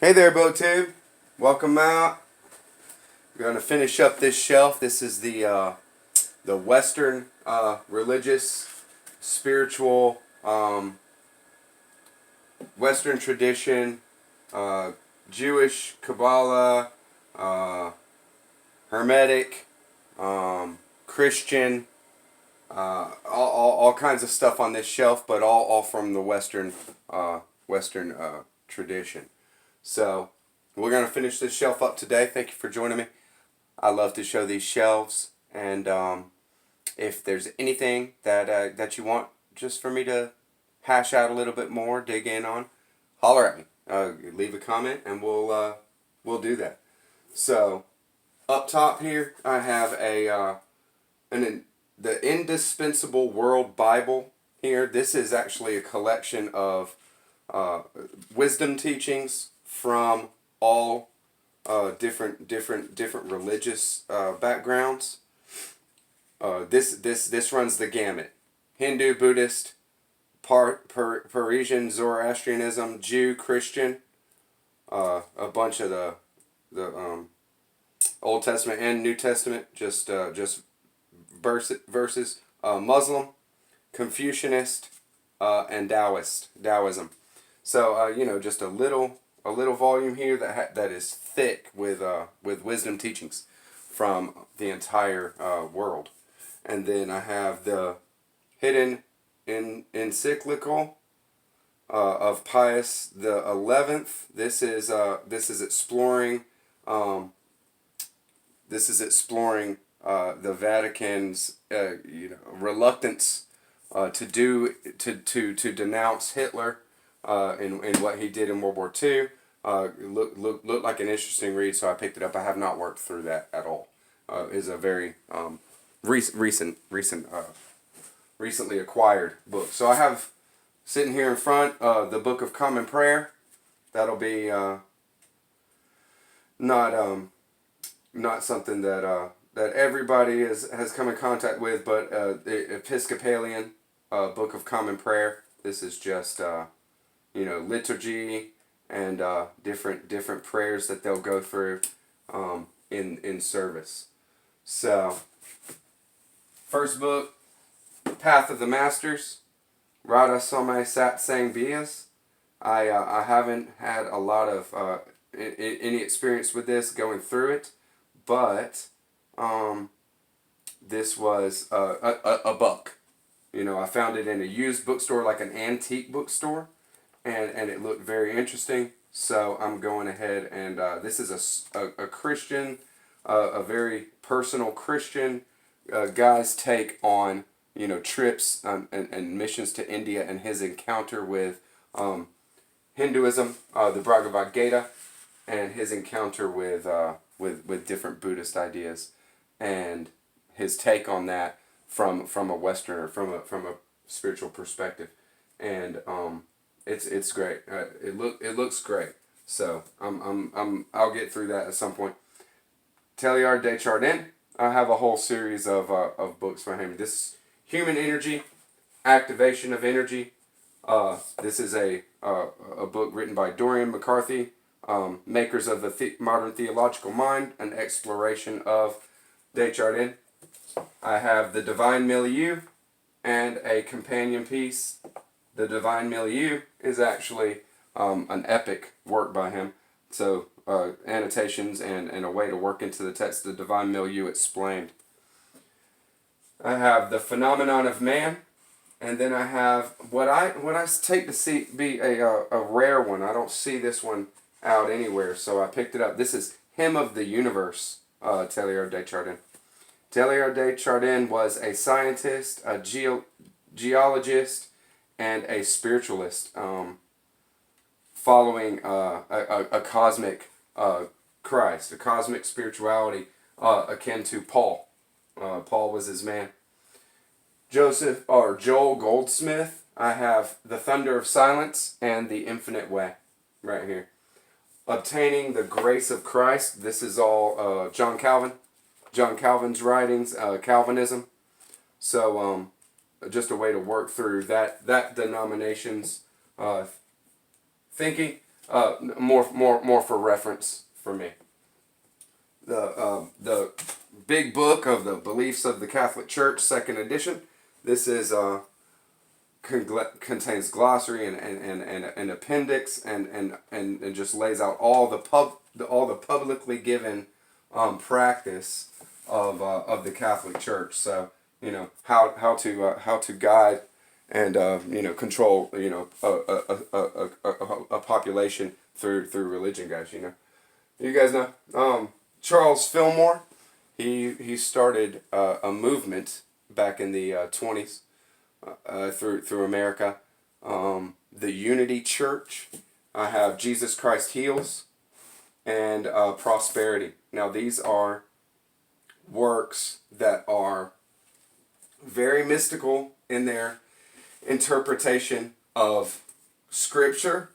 Hey there, BookTube. Welcome out. We're going to finish up this shelf. This is the Western religious, spiritual, Western tradition, Jewish Kabbalah, hermetic, Christian, all kinds of stuff on this shelf, but all from the Western tradition. So we're going to finish this shelf up today. Thank you for joining me. I love to show these shelves, and if there's anything that you want just for me to hash out a little bit more, dig in on, holler at me. Leave a comment, and we'll do that. So up top here, I have the Indispensable World Bible here. This is actually a collection of wisdom teachings from all different religious backgrounds. This runs the gamut: Hindu, Buddhist, Parisian, Zoroastrianism, Jew, Christian, a bunch of the Old Testament and New Testament, just verses, Muslim, Confucianist, and Taoism. So just a little volume here that is thick with wisdom teachings from the entire world. And then I have the hidden encyclical of Pius the 11th. This is exploring the Vatican's reluctance to denounce Hitler in what he did in World War II. Looked like an interesting read, so I picked it up. I have not worked through that at all. Is a very recently acquired book. So I have sitting here in front the Book of Common Prayer. That'll be not something that everybody has come in contact with, but the Episcopalian Book of Common Prayer. This is just liturgy and different prayers that they'll go through in service. So, first book, Path of the Masters, Radha Somai Satsang Bias. I haven't had a lot of any experience with this going through it, but this was a buck. I found it in a used bookstore, like an antique bookstore, and it looked very interesting. So I'm going ahead and this is a Christian, a very personal Christian guy's take on trips and missions to India and his encounter with Hinduism, the Bhagavad Gita, and his encounter with different Buddhist ideas, and his take on that from a Westerner, from a spiritual perspective, and it's great. It looks great. So I'll get through that at some point. Teilhard de Chardin. I have a whole series of books by him. This Human Energy, Activation of Energy. This is a book written by Dorian McCarthy, makers of the Modern Theological Mind, an exploration of de Chardin. I have The Divine Milieu and a companion piece. The Divine Milieu is actually an epic work by him. So annotations and a way to work into the text. The Divine Milieu Explained. I have The Phenomenon of Man, and then I have what I take to be a rare one. I don't see this one out anywhere, so I picked it up. This is Hymn of the Universe, Teilhard de Chardin. Teilhard de Chardin was a scientist, a geologist, and a spiritualist, following a cosmic Christ, a cosmic spirituality akin to Paul. Paul was his man. Joel Goldsmith. I have The Thunder of Silence and The Infinite Way, right here. Obtaining the Grace of Christ. This is all John Calvin. John Calvin's writings, Calvinism. So just a way to work through that denomination's thinking. more for reference for me. The big book of the beliefs of the Catholic Church, second edition. This is contains glossary and appendix and just lays out all the publicly given practice of the Catholic Church. So how to guide and control a population through religion, guys. You guys know Charles Fillmore. He started a movement back in the 20s through America. The Unity Church. I have Jesus Christ Heals and Prosperity. Now these are works that are very mystical in their interpretation of Scripture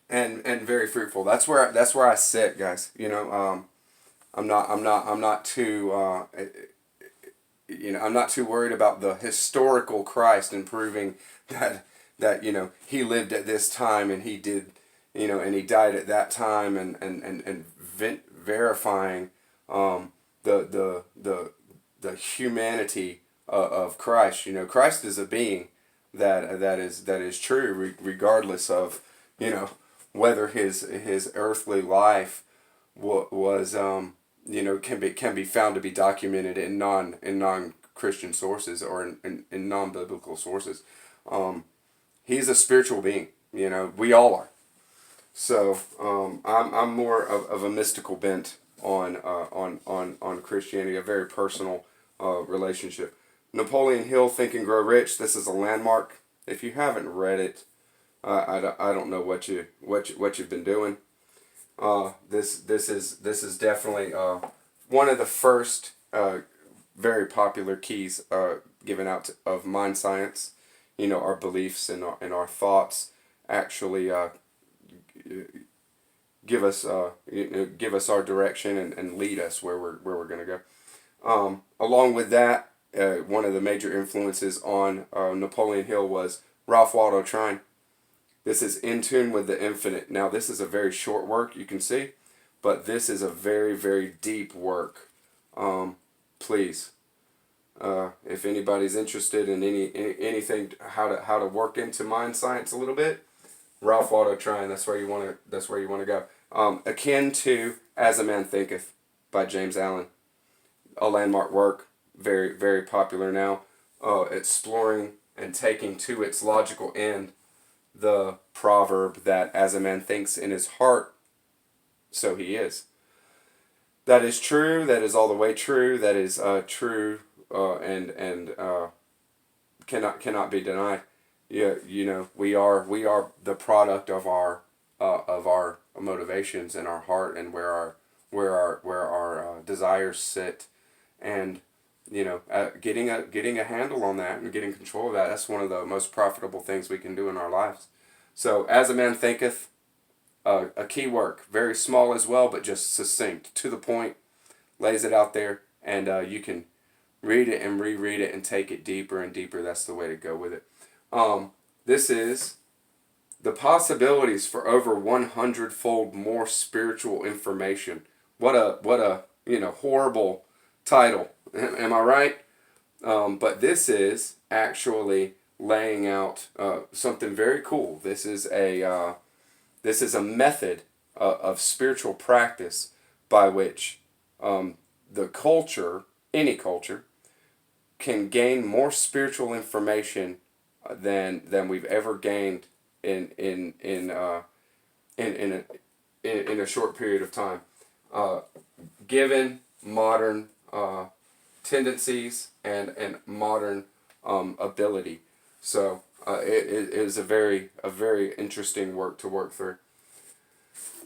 and very fruitful. That's where I sit, guys. I'm not too I'm not too worried about the historical Christ and proving that he lived at this time and he did and he died at that time and verifying the humanity of Christ. Christ is a being that is true regardless of whether his earthly life was can be found to be documented in non-Christian sources or in non-biblical sources. He's a spiritual being. We all are. So I'm more of a mystical bent on Christianity, a very personal relationship. Napoleon Hill, Think and Grow Rich. This is a landmark. If you haven't read it, I don't know what you've been doing. This is definitely one of the first very popular keys given out of mind science. Our beliefs and our thoughts actually give us our direction and lead us where we're going to go. Along with that, one of the major influences on Napoleon Hill was Ralph Waldo Trine. This is In Tune with the Infinite. Now, this is a very short work, you can see, but this is a very, very deep work. Please, if anybody's interested in anything how to work into mind science a little bit, Ralph Waldo Trine. That's where you want to go. Akin to As a Man Thinketh by James Allen, a landmark work, very, very popular now, exploring and taking to its logical end the proverb that as a man thinks in his heart, so he is. That is true. That is all the way true. That is true and cannot be denied. We are the product of our motivations and our heart and where our desires sit, and getting a handle on that and getting control of that, that's one of the most profitable things we can do in our lives. So, As a Man Thinketh, a key work, very small as well, but just succinct, to the point, lays it out there, and you can read it and reread it and take it deeper and deeper. That's the way to go with it. This is the possibilities for over 100-fold more spiritual information. What a horrible title. Am I right? But this is actually laying out something very cool. This is a method of spiritual practice by which the culture, any culture, can gain more spiritual information than we've ever gained in a short period of time, given modern tendencies and modern ability. So it is a very interesting work to work through.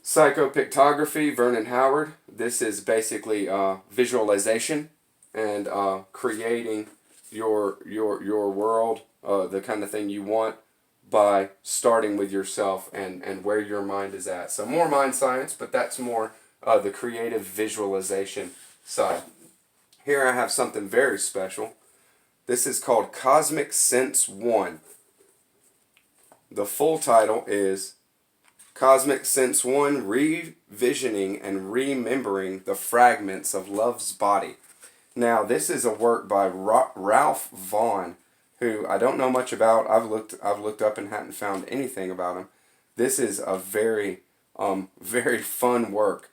Psychopictography, Vernon Howard. This is basically visualization and creating your world, the kind of thing you want, by starting with yourself and where your mind is at. So more mind science, but that's more the creative visualization side. Here I have something very special. This is called Cosmic Sense 1. The full title is Cosmic Sense 1, Revisioning and Remembering the Fragments of Love's Body. Now, this is a work by Ralph Vaughan, who I don't know much about. I've looked up and hadn't found anything about him. This is a very very fun work,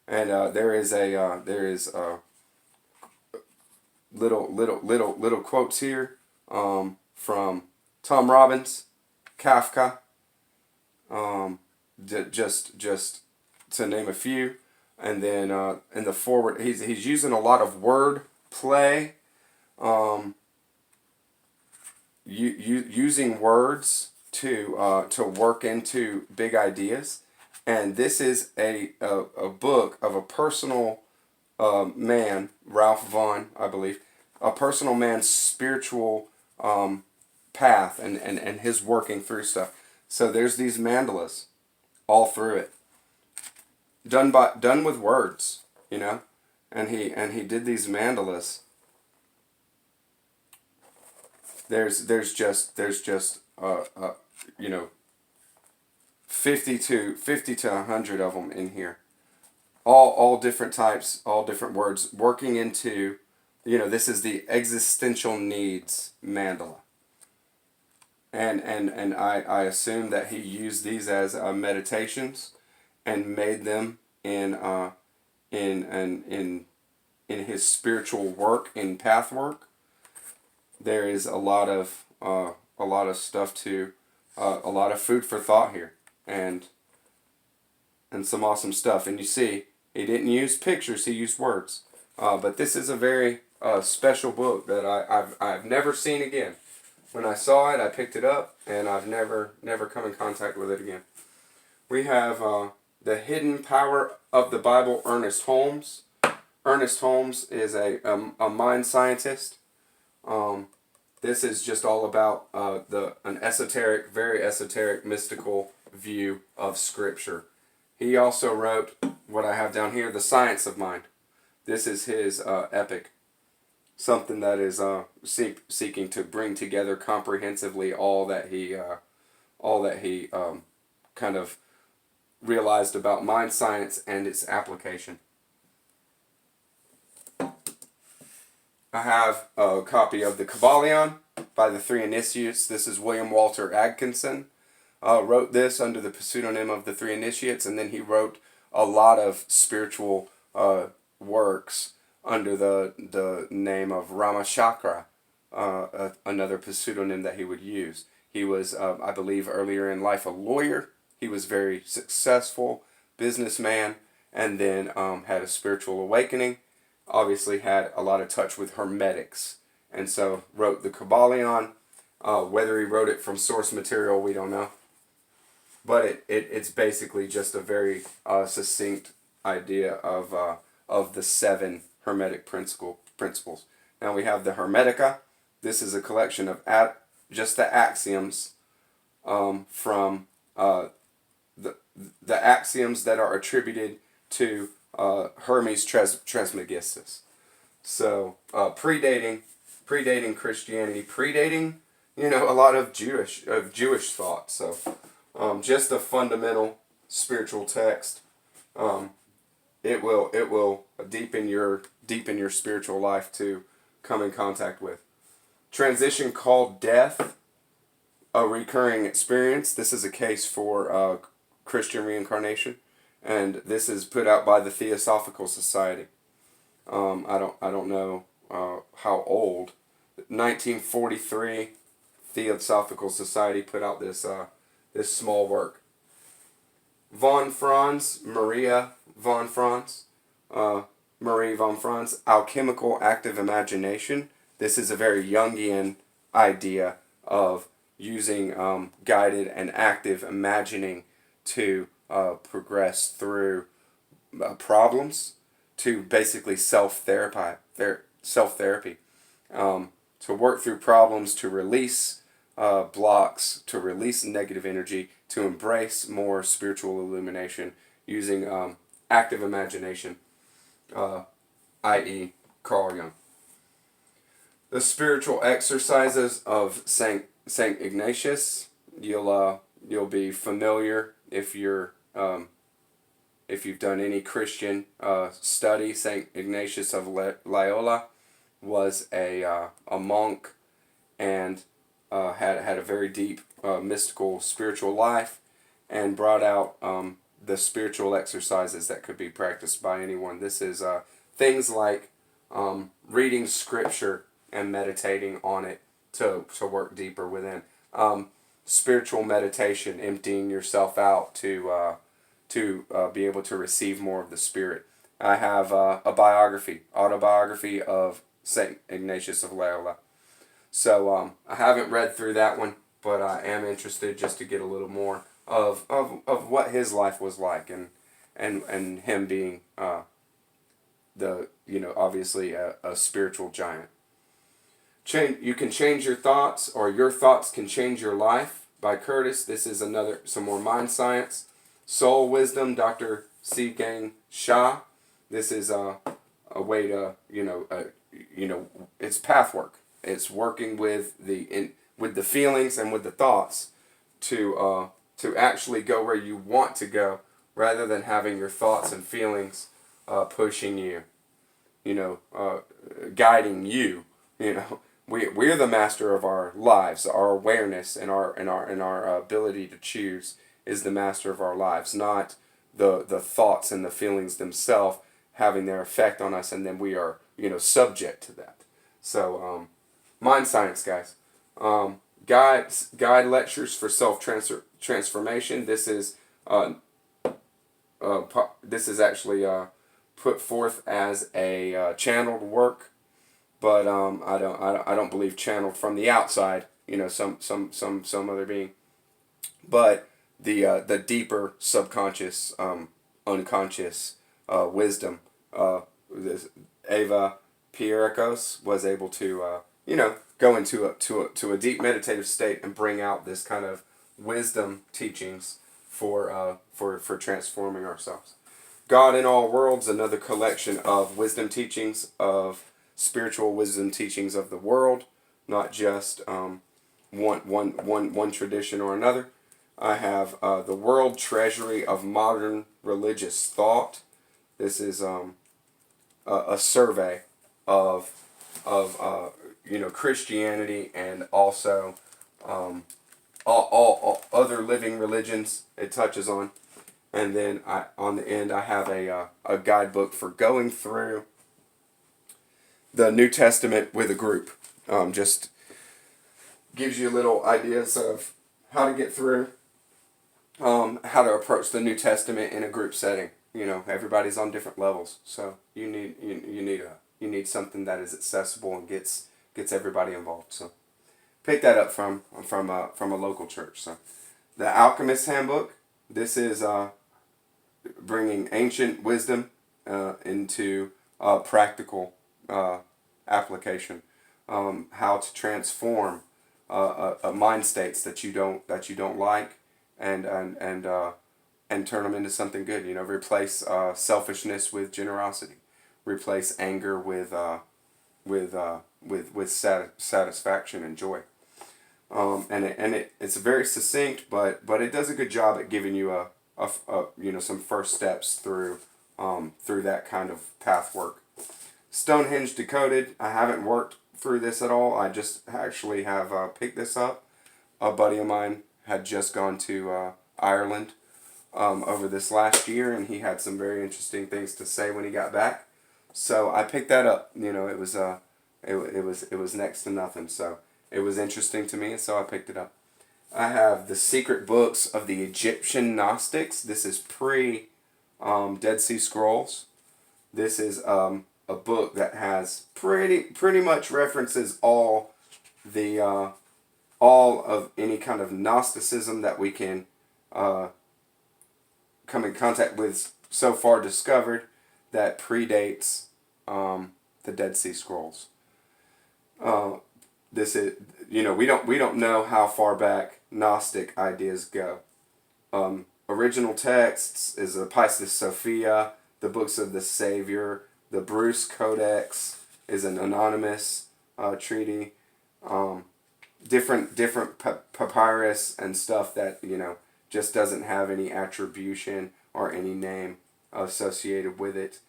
and there is little quotes here from Tom Robbins, Kafka, just to name a few, and then in the forward he's using a lot of word play, using words to work into big ideas, and this is a book of a personal man, Ralph Vaughan, I believe, a personal man's spiritual path and his working through stuff. So there's these mandalas all through it, done with words, you know, and he did these mandalas. There's just you know, 50 to 100 of them in here, all different types, all different words, working into, you know, this is the existential needs mandala. And I assume that he used these as meditations and made them in his spiritual work, in path work. There is a lot of stuff to, a lot of food for thought here, and some awesome stuff. And you see, he didn't use pictures; he used words. But this is a very special book that I've never seen again. When I saw it, I picked it up, and I've never come in contact with it again. We have The Hidden Power of the Bible, Ernest Holmes. Ernest Holmes is a mind scientist. This is just all about an esoteric, very esoteric, mystical view of Scripture. He also wrote what I have down here, The Science of Mind. This is his epic, something that is seeking to bring together comprehensively all that he kind of realized about mind science and its application. I have a copy of the Kybalion by the Three Initiates. This is William Walter Atkinson. Wrote this under the pseudonym of the Three Initiates, and then he wrote a lot of spiritual works under the name of Ramachakra, another pseudonym that he would use. He was, I believe, earlier in life a lawyer. He was very successful businessman, and then had a spiritual awakening. Obviously had a lot of touch with hermetics, and so wrote the Kybalion. Whether he wrote it from source material, we don't know. But it's basically just a very succinct idea of the 7 hermetic principles. Now we have the Hermetica. This is a collection of just the axioms from the axioms that are attributed to Hermes Trismegistus. So predating Christianity, predating, you know, a lot of Jewish thought. So just a fundamental spiritual text. It will deepen your spiritual life to come in contact with. Transition Called Death, a Recurring Experience. This is a case for Christian reincarnation, and this is put out by the Theosophical Society. I don't know how old. 1943, Theosophical Society put out this small work. Marie von Franz, Alchemical Active Imagination. This is a very Jungian idea of using guided and active imagining to progress through problems, to basically self-therapy, to work through problems, to release blocks, to release negative energy, to embrace more spiritual illumination using active imagination, i.e. Carl Jung. The Spiritual Exercises of Saint Ignatius. You'll be familiar if you're if you've done any Christian study, Saint Ignatius of Loyola was a monk and had a very deep mystical spiritual life, and brought out the spiritual exercises that could be practiced by anyone. This is things like reading scripture and meditating on it to work deeper within. Spiritual meditation, emptying yourself out to be able to receive more of the Spirit. I have a autobiography of Saint Ignatius of Loyola. So I haven't read through that one, but I am interested just to get a little more of what his life was like, and him being obviously a spiritual giant. You can change your thoughts, or your thoughts can change your life, by Curtis. This is some more mind science. Soul Wisdom, Dr. C. Gang Shah. This is a way to it's path work. It's working with the feelings and with the thoughts to actually go where you want to go, rather than having your thoughts and feelings pushing you, guiding you. We're the master of our lives. Our awareness and our ability to choose is the master of our lives, not the thoughts and the feelings themselves having their effect on us, and then we are subject to that. So mind science, guys. Guide lectures for self-transformation. This is actually put forth as a channeled work, but I don't believe channeled from the outside. Some other being, but the deeper subconscious, unconscious wisdom. Eva Pierikos was able to go into a deep meditative state and bring out this kind of wisdom teachings for transforming ourselves. God in All Worlds, another collection of wisdom teachings, of spiritual wisdom teachings of the world, not just one tradition or another. I have the World Treasury of Modern Religious Thought. This is a survey of Christianity, and also all other living religions it touches on. And then on the end I have a guidebook for going through the New Testament with a group. Just gives you little ideas of how to get through, how to approach the New Testament in a group setting. Everybody's on different levels, so you need something that is accessible and gets everybody involved. So pick that up from a local church. So the Alchemist Handbook. This is bringing ancient wisdom into practical application. How to transform mind states that you don't like, and turn them into something good. Replace selfishness with generosity. Replace anger with satisfaction and joy. It's very succinct, but it does a good job at giving you some first steps through that kind of path work. Stonehenge Decoded. I haven't worked through this at all. I just actually have picked this up. A buddy of mine had just gone to Ireland over this last year, and he had some very interesting things to say when he got back. So I picked that up. It was next to nothing. So it was interesting to me, and so I picked it up. I have The Secret Books of the Egyptian Gnostics. This is pre Dead Sea Scrolls. This is a book that has pretty much references all of any kind of Gnosticism that we can come in contact with so far discovered, that predates the Dead Sea Scrolls. This is we don't know how far back Gnostic ideas go. Original texts is the Pistis Sophia, the Books of the Savior, the Bruce Codex is an anonymous treaty. Different papyrus and stuff that just doesn't have any attribution or any name associated with it.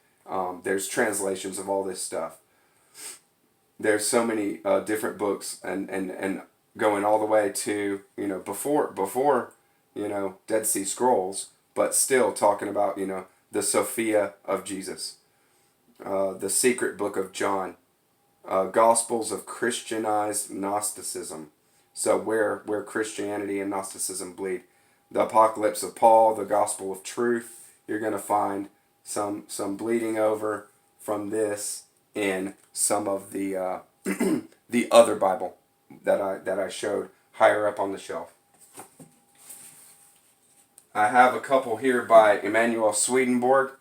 There's translations of all this stuff. There's so many different books, and going all the way to, before Dead Sea Scrolls, but still talking about, the Sophia of Jesus, the Secret Book of John, Gospels of Christianized Gnosticism. So where Christianity and Gnosticism bleed. The Apocalypse of Paul, the Gospel of Truth. You're going to find some bleeding over from this in some of the the other Bible that I showed higher up on the shelf. I have a couple here by Emanuel Swedenborg,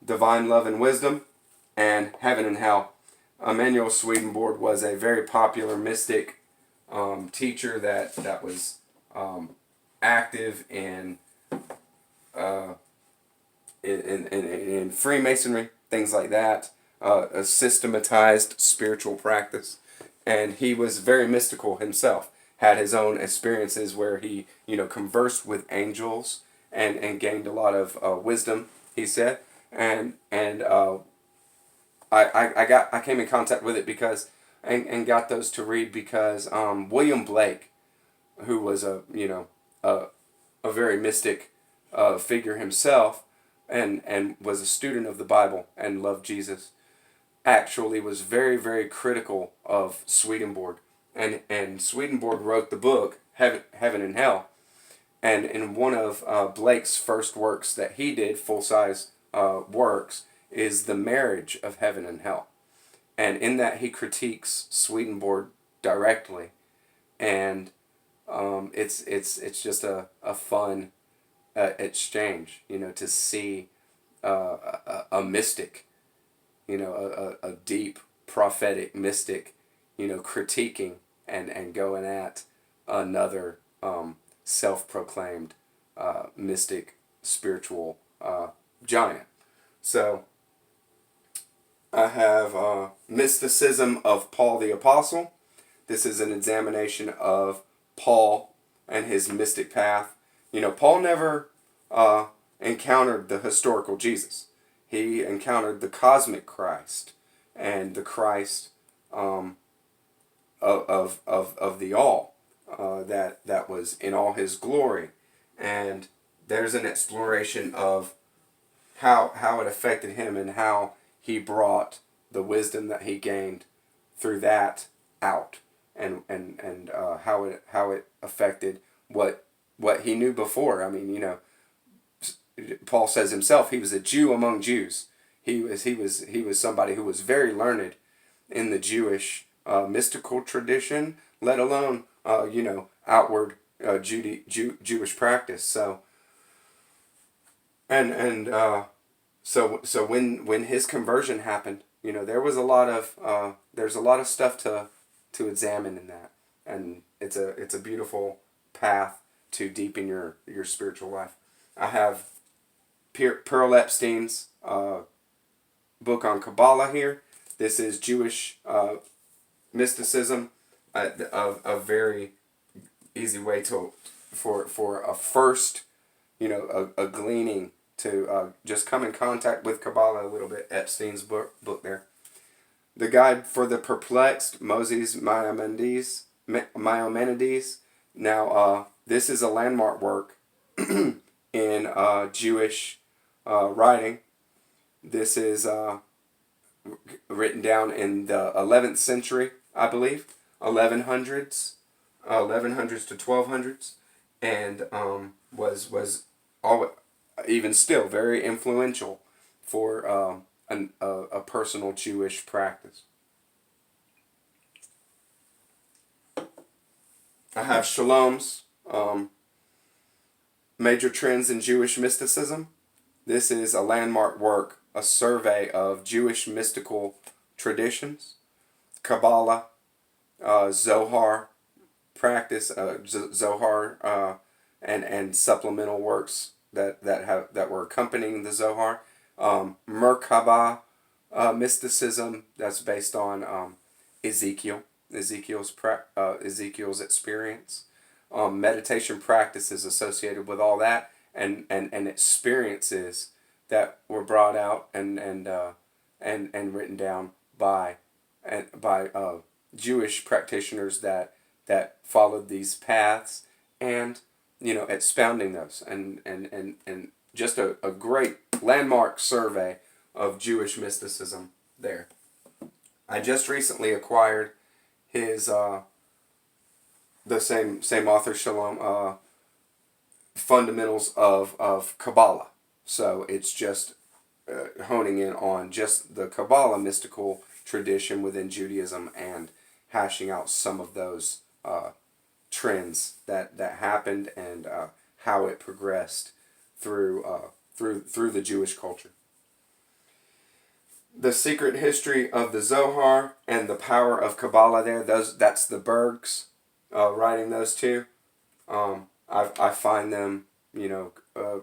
Divine Love and Wisdom, and Heaven and Hell. Emanuel Swedenborg was a very popular mystic teacher that was active in Freemasonry, things like that, a systematized spiritual practice, and he was very mystical himself. Had his own experiences where he conversed with angels and gained a lot of wisdom. He said, and I came in contact with it because and got those to read because William Blake, who was a very mystic figure himself, and was a student of the Bible and loved Jesus, actually was very, very critical of Swedenborg, and Swedenborg wrote the book Heaven and Hell, and in one of Blake's first works that he did, full-size works, is The Marriage of Heaven and Hell. And in that he critiques Swedenborg directly, and it's just a fun exchange, to see a mystic, a deep prophetic mystic, critiquing and going at another self-proclaimed mystic spiritual giant. So I have Mysticism of Paul the Apostle. This is an examination of Paul and his mystic path. Paul never encountered the historical Jesus. He encountered the cosmic Christ and the Christ of the all, that was in all his glory. And there's an exploration of how it affected him and how he brought the wisdom that he gained through that out, and how it affected what he knew before. I mean, Paul says himself he was a Jew among Jews. He was somebody who was very learned in the Jewish mystical tradition, let alone outward Jewish practice. So so when his conversion happened, there was there's a lot of stuff to examine in that, and it's a beautiful path to deepen your spiritual life. I have Pearl Epstein's book on Kabbalah here. This is Jewish mysticism, a very easy way for a first, a gleaning to just come in contact with Kabbalah a little bit. Epstein's book there. The Guide for the Perplexed, Moses Maimonides. Now, this is a landmark work in Jewish writing. This is written down in the 11th century, I believe, 1100s to 1200s, and was even still very influential for a personal Jewish practice. I have Shalom's Major Trends in Jewish Mysticism. This is a landmark work, a survey of Jewish mystical traditions, Kabbalah, Zohar practice, Zohar, and supplemental works that were accompanying the Zohar. Merkabah mysticism, that's based on Ezekiel's experience. meditation practices associated with all that, and experiences that were brought out and written down by Jewish practitioners that followed these paths, and expounding those, and just a great landmark survey of Jewish mysticism there. I just recently acquired his the same author, Shalom, Fundamentals of Kabbalah. So it's just honing in on just the Kabbalah mystical tradition within Judaism, and hashing out some of those trends that happened, and how it progressed through the Jewish culture. The Secret History of the Zohar and the Power of Kabbalah there, that's the Bergs writing those two. I find them,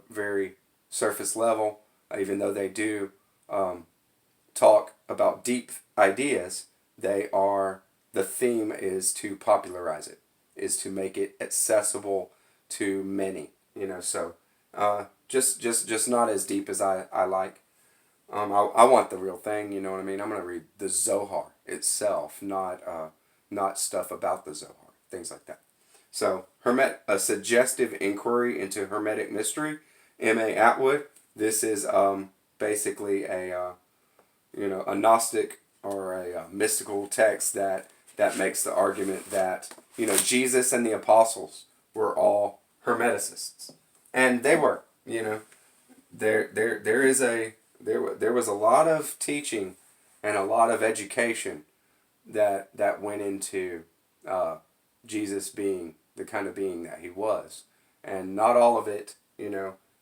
very surface level, even though they do talk about deep ideas. The theme is to popularize it, is to make it accessible to many, so just not as deep as I like. I want the real thing, you know what I mean? I'm going to read the Zohar itself, not stuff about the Zohar, things like that. So, A Suggestive Inquiry into Hermetic Mystery, M.A. Atwood. This is basically a Gnostic or a mystical text that makes the argument that, Jesus and the apostles were all Hermeticists. And they were, there was a lot of teaching and a lot of education that went into Jesus being the kind of being that he was. And not all of it,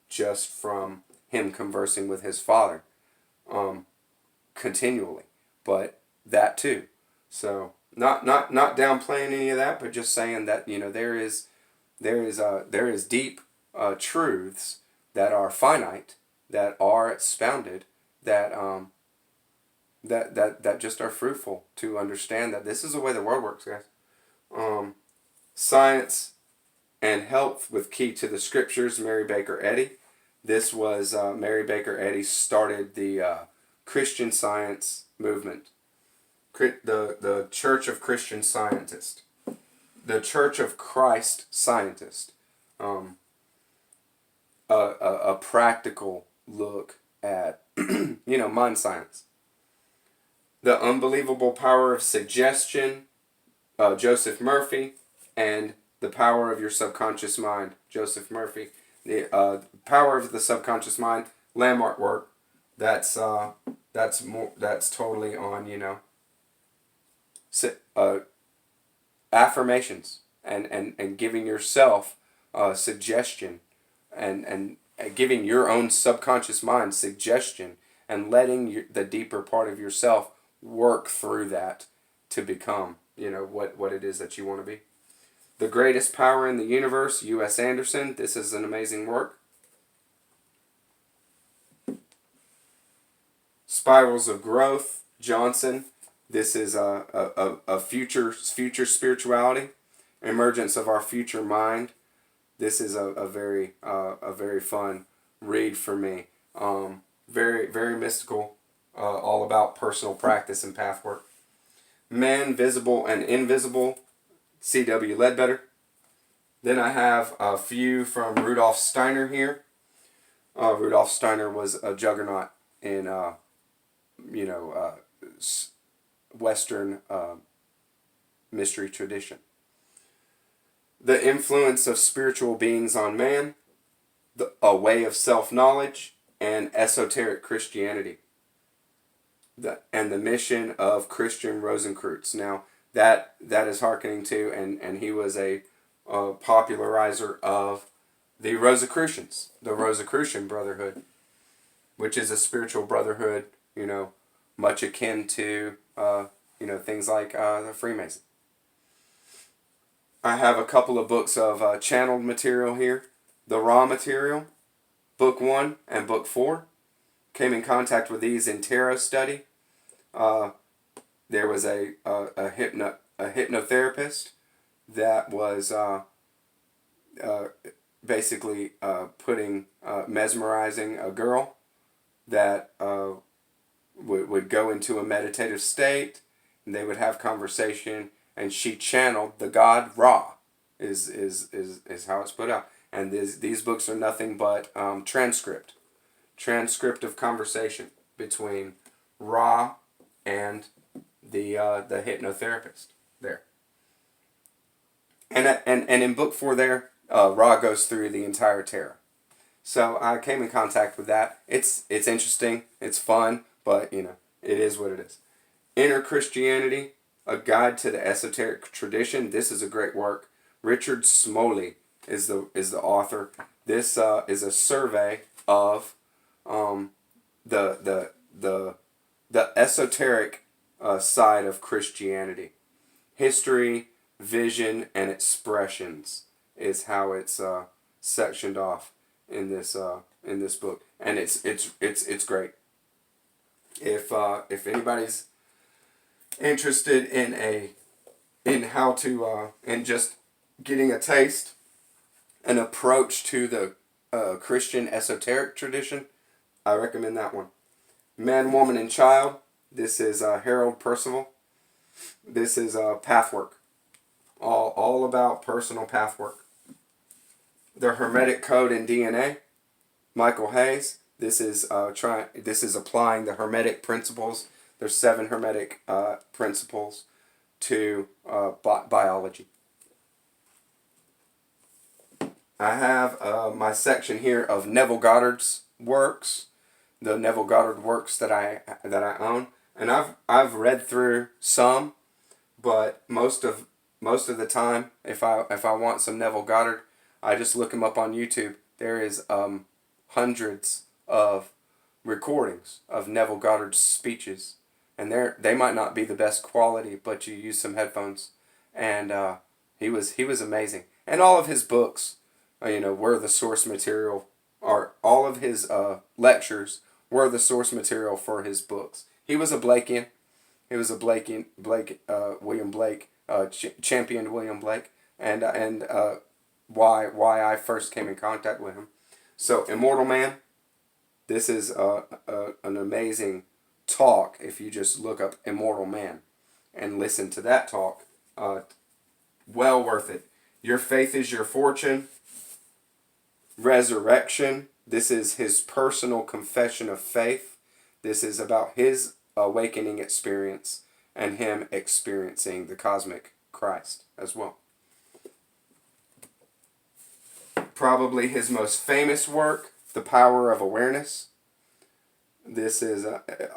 just from him conversing with his Father continually, but that too. So not downplaying any of that, but just saying that there is deep truths that are finite, that are expounded, that just are fruitful to understand that this is the way the world works, guys. Science and Health with Key to the Scriptures, Mary Baker Eddy. This was Mary Baker Eddy started the Christian Science movement, the Church of Christian Scientists, the Church of Christ Scientist. A practical look at mind science. The Unbelievable Power of Suggestion, Joseph Murphy, and The Power of Your Subconscious Mind, Joseph Murphy. The Power of the Subconscious Mind, landmark work. That's totally on affirmations and giving yourself suggestion, and giving your own subconscious mind suggestion, and letting the deeper part of yourself work through that to become what it is that you want to be. The Greatest Power in the Universe, U.S. Anderson. This is an amazing work. Spirals of Growth, Johnson. This is a future spirituality, emergence of our future mind. This is a very fun read for me. Very, very mystical, all about personal practice and path work. Man, Visible and Invisible, C.W. Ledbetter. Then I have a few from Rudolf Steiner here. Rudolf Steiner was a juggernaut in Western mystery tradition. The Influence of Spiritual Beings on Man, A Way of Self-Knowledge, and Esoteric Christianity. And the Mission of Christian Rosenkreutz. Now, that is hearkening to, and he was a popularizer of the Rosicrucians, the Rosicrucian Brotherhood, which is a spiritual brotherhood, much akin to, things like the Freemason. I have a couple of books of channeled material here. The Raw Material, Book 1 and Book 4. Came in contact with these in tarot study. There was a hypnotherapist that was basically mesmerizing a girl that would go into a meditative state, and they would have conversation, and she channeled the god Ra, is how it's put out. And these books are nothing but transcript of conversation between Ra and the hypnotherapist there. And in book 4 there, Ra goes through the entire tarot. So I came in contact with that. It's interesting, it's fun, but it is what it is. Inner Christianity, a guide to the esoteric tradition. This is a great work. Richard Smoley is the author. This is a survey of the esoteric side of Christianity. History, vision, and expressions is how it's sectioned off in this book, and it's great. If anybody's interested in how to in just getting a taste, an approach to the Christian esoteric tradition, I recommend that one. Man, Woman, and Child. This is Harold Percival. This is pathwork. All about personal pathwork. The Hermetic Code in DNA. Michael Hayes. This is applying the Hermetic principles. There's 7 Hermetic principles to biology. I have my section here of Neville Goddard's works, the Neville Goddard works that I own, and I've read through some, but most of the time, if I want some Neville Goddard, I just look him up on YouTube. There is hundreds of recordings of Neville Goddard's speeches, and they might not be the best quality, but you use some headphones, and he was amazing. And all of his books, were the source material. All of his lectures were the source material for his books. He was a Blakean. He was a William Blake, championed William Blake, and why I first came in contact with him. So, Immortal Man, this is an amazing talk. If you just look up Immortal Man and listen to that talk, well worth it. Your Faith is Your Fortune. Resurrection. This is his personal confession of faith. This is about his awakening experience and him experiencing the cosmic Christ as well. Probably his most famous work, The Power of Awareness. This is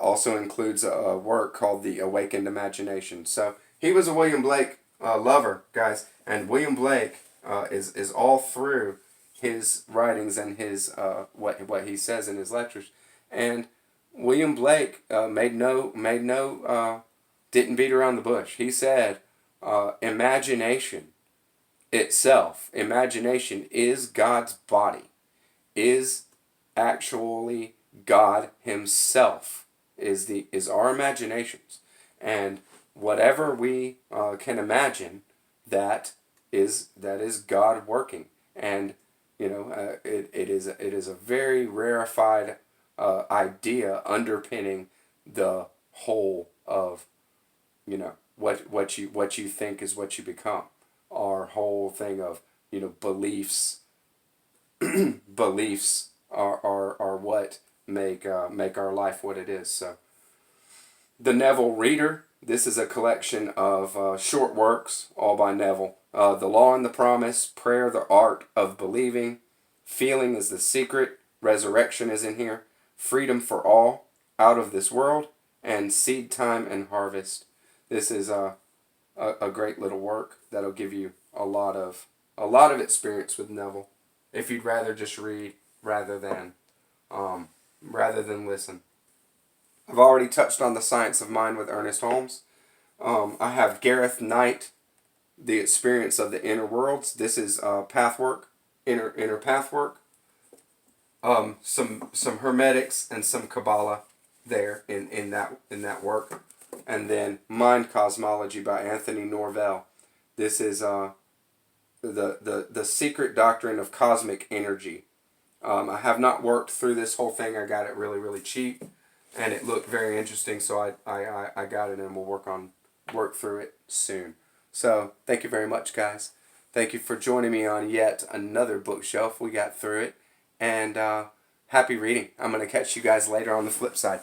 also includes a work called The Awakened Imagination. So he was a William Blake lover, guys, and William Blake is all through his writings and his what he says in his lectures. And William Blake didn't beat around the bush. He said imagination itself, imagination is God's body, is actually God himself, is our imaginations, and whatever we can imagine, that is God working. And it is a very rarefied idea underpinning the whole of what you think is what you become. Our whole thing of beliefs beliefs are what make our life what it is. So the Neville Reader. This is a collection of short works, all by Neville. The Law and the Promise, Prayer, the Art of Believing, Feeling is the Secret, Resurrection is in here, Freedom for All, Out of This World, and Seed Time and Harvest. This is a great little work that'll give you a lot of experience with Neville, if you'd rather just read rather than listen. I've already touched on The Science of Mind with Ernest Holmes. I have Gareth Knight, The Experience of the Inner Worlds. This is pathwork, inner pathwork. Some hermetics and some Kabbalah there in that work. And then Mind Cosmology by Anthony Norvell. This is the secret doctrine of cosmic energy. I have not worked through this whole thing. I got it really, really cheap, and it looked very interesting, so I got it, and we'll work through it soon. So thank you very much, guys. Thank you for joining me on yet another bookshelf. We got through it, and happy reading. I'm going to catch you guys later on the flip side.